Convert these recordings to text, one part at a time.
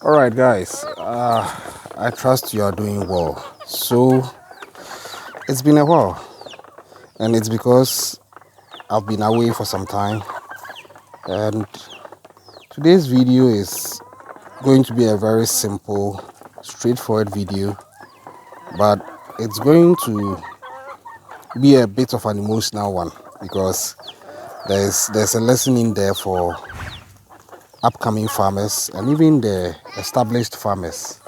All right, guys. I trust you are doing well. So it's been a while, and it's because I've been away for some time. And today's video is going to be a very simple, straightforward video, but it's going to be a bit of an emotional one because there's a lesson in there for upcoming farmers and even the established farmers.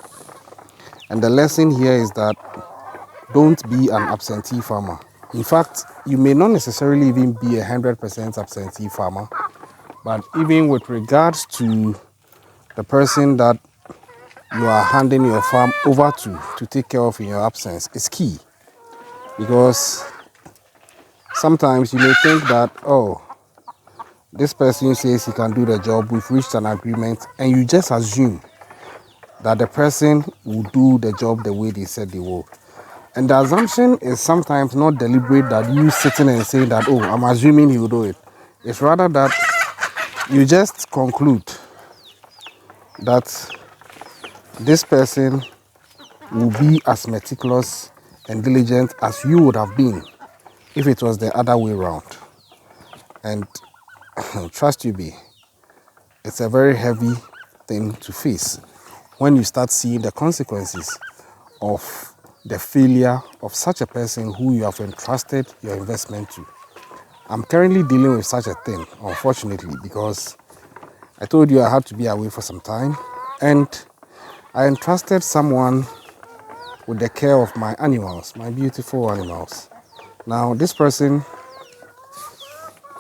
And the lesson here is that don't be an absentee farmer. In fact, you may not necessarily even be 100% absentee farmer, but even with regards to the person that you are handing your farm over to take care of in your absence, is key. Because sometimes you may think that, oh, this person says he can do the job, we've reached an agreement, and you just assume that the person will do the job the way they said they will. And the assumption is sometimes not deliberate, that you sitting and saying that, oh, I'm assuming he will do it. It's rather that you just conclude that this person will be as meticulous and diligent as you would have been if it was the other way around. And trust you me, it's a very heavy thing to face when you start seeing the consequences of the failure of such a person who you have entrusted your investment to. I'm currently dealing with such a thing, unfortunately, because I told you I had to be away for some time, and I entrusted someone with the care of my animals, my beautiful animals. Now, this person,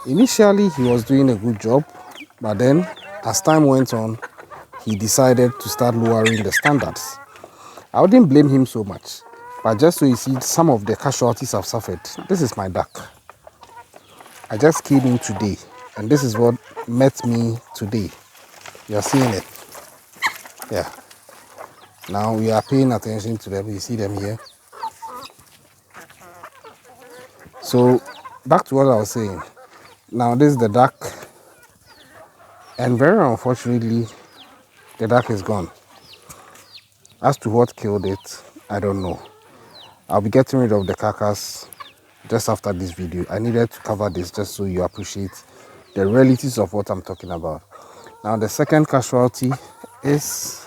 initially he was doing a good job, but then as time went on, he decided to start lowering the standards. I wouldn't blame him so much, but just so you see some of the casualties I've suffered. This is my duck. I just came in today, and this is what met me today. You're seeing it. Yeah. Now we are paying attention to them. You see them here. So back to what I was saying. Now this is the duck, and very unfortunately, the duck is gone. As to what killed it, I don't know. I'll be getting rid of the carcass just after this video. I needed to cover this just so you appreciate the realities of what I'm talking about. Now the second casualty is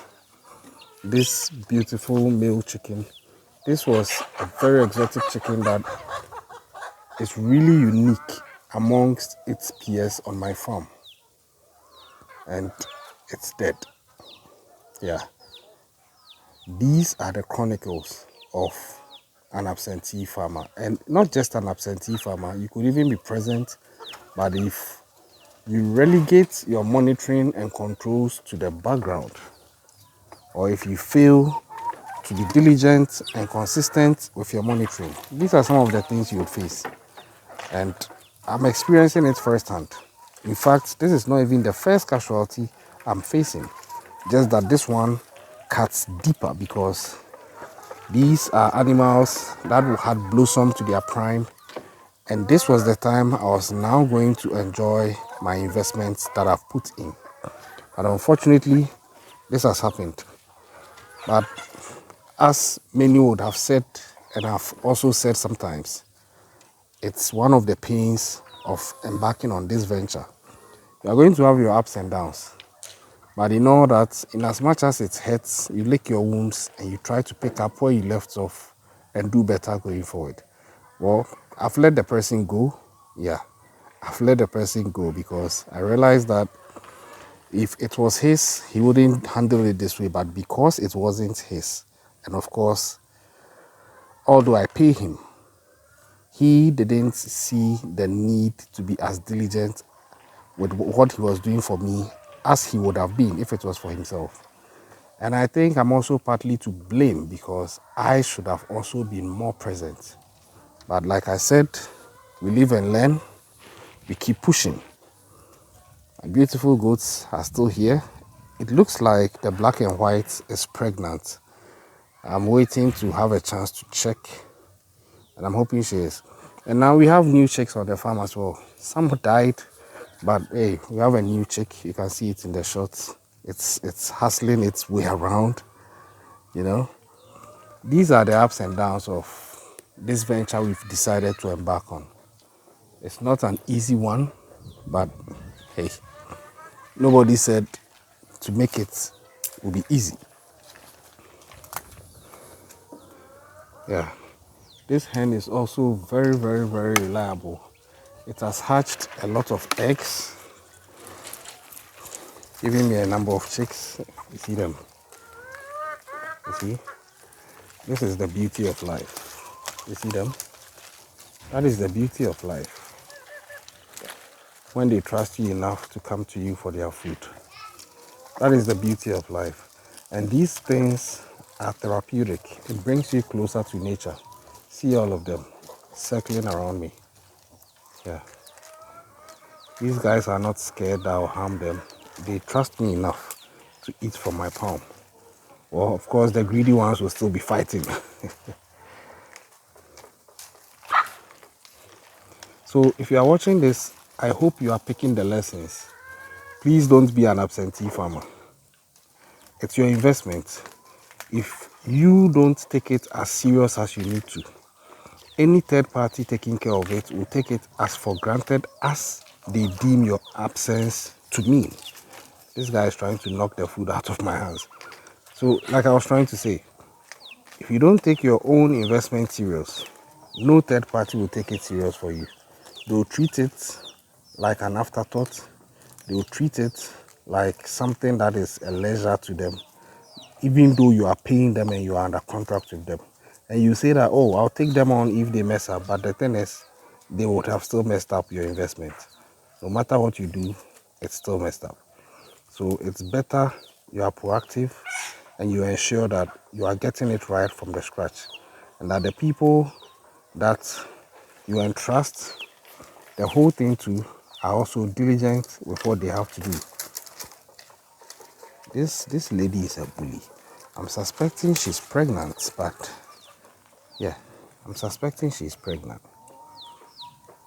this beautiful male chicken. This was a very exotic chicken that is really unique amongst its peers on my farm. And it's dead. Yeah. These are the chronicles of an absentee farmer. And not just an absentee farmer, you could even be present, but if you relegate your monitoring and controls to the background, or if you fail to be diligent and consistent with your monitoring, these are some of the things you would face. And I'm experiencing it firsthand. In fact, this is not even the first casualty I'm facing, just that this one cuts deeper because these are animals that had blossomed to their prime, and this was the time I was now going to enjoy my investments that I've put in. But unfortunately, this has happened. But as many would have said, and I've also said sometimes, it's one of the pains of embarking on this venture. You are going to have your ups and downs. But you know that in as much as it hurts, you lick your wounds and you try to pick up where you left off and do better going forward. Well, I've let the person go. Yeah, I've let the person go because I realized that if it was his, he wouldn't handle it this way. But because it wasn't his, and of course, although I pay him, he didn't see the need to be as diligent with what he was doing for me as he would have been if it was for himself. And I think I'm also partly to blame because I should have also been more present. But like I said, we live and learn. We keep pushing. My beautiful goats are still here. It looks like the black and white is pregnant. I'm waiting to have a chance to check, and I'm hoping she is. And now we have new chicks on the farm as well. Some died, but hey, we have a new chick. You can see it in the shots. It's hustling its way around, you know. These are the ups and downs of this venture we've decided to embark on. It's not an easy one, but hey, nobody said to make it will be easy. Yeah. This hen is also very, very, very reliable. It has hatched a lot of eggs, giving me a number of chicks. You see them? You see? This is the beauty of life. You see them? That is the beauty of life. When they trust you enough to come to you for their food. That is the beauty of life. And these things are therapeutic. It brings you closer to nature. See all of them circling around me. Yeah. These guys are not scared that I'll harm them. They trust me enough to eat from my palm. Well, of course, the greedy ones will still be fighting. So if you are watching this, I hope you are picking the lessons. Please don't be an absentee farmer. It's your investment. If you don't take it as serious as you need to, any third party taking care of it will take it as for granted as they deem your absence to mean. This guy is trying to knock the food out of my hands. So, like I was trying to say, if you don't take your own investment serious, no third party will take it serious for you. They'll treat it like an afterthought. They'll treat it like something that is a leisure to them, even though you are paying them and you are under contract with them. And you say that, oh, I'll take them on if they mess up. But the thing is, they would have still messed up your investment. No matter what you do, it's still messed up. So it's better you are proactive and you ensure that you are getting it right from the scratch. And that the people that you entrust the whole thing to are also diligent with what they have to do. This lady is a bully. I'm suspecting she's pregnant, but yeah, I'm suspecting she's pregnant.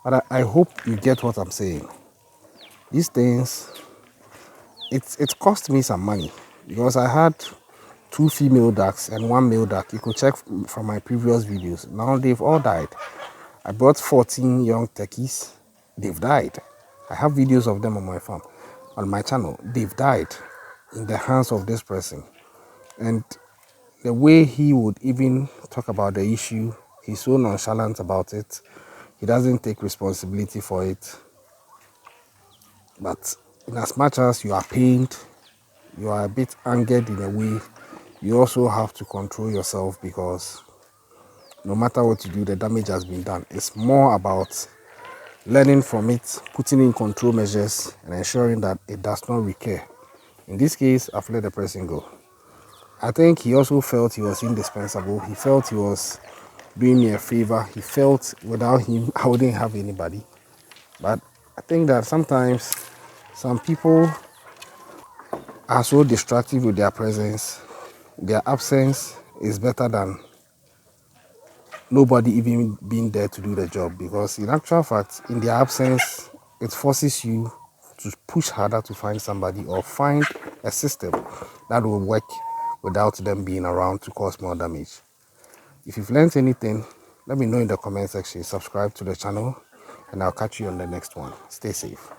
But I hope you get what I'm saying. These things, it cost me some money because I had 2 female ducks and 1 male duck. You could check from my previous videos. Now they've all died. I brought 14 young turkeys. They've died. I have videos of them on my farm, on my channel. They've died in the hands of this person. And the way he would even talk about the issue, he's so nonchalant about it. He doesn't take responsibility for it. But in as much as you are pained, you are a bit angered in a way, you also have to control yourself because no matter what you do, the damage has been done. It's more about learning from it, putting in control measures, and ensuring that it does not recur. In this case, I've let the person go. I think he also felt he was indispensable. He felt he was doing me a favor. He felt without him, I wouldn't have anybody. But I think that sometimes some people are so distracted with their presence. Their absence is better than nobody even being there to do the job, because in actual fact, in their absence, it forces you to push harder to find somebody or find a system that will work without them being around to cause more damage. If you've learned anything, let me know in the comment section. Subscribe to the channel and I'll catch you on the next one. Stay safe.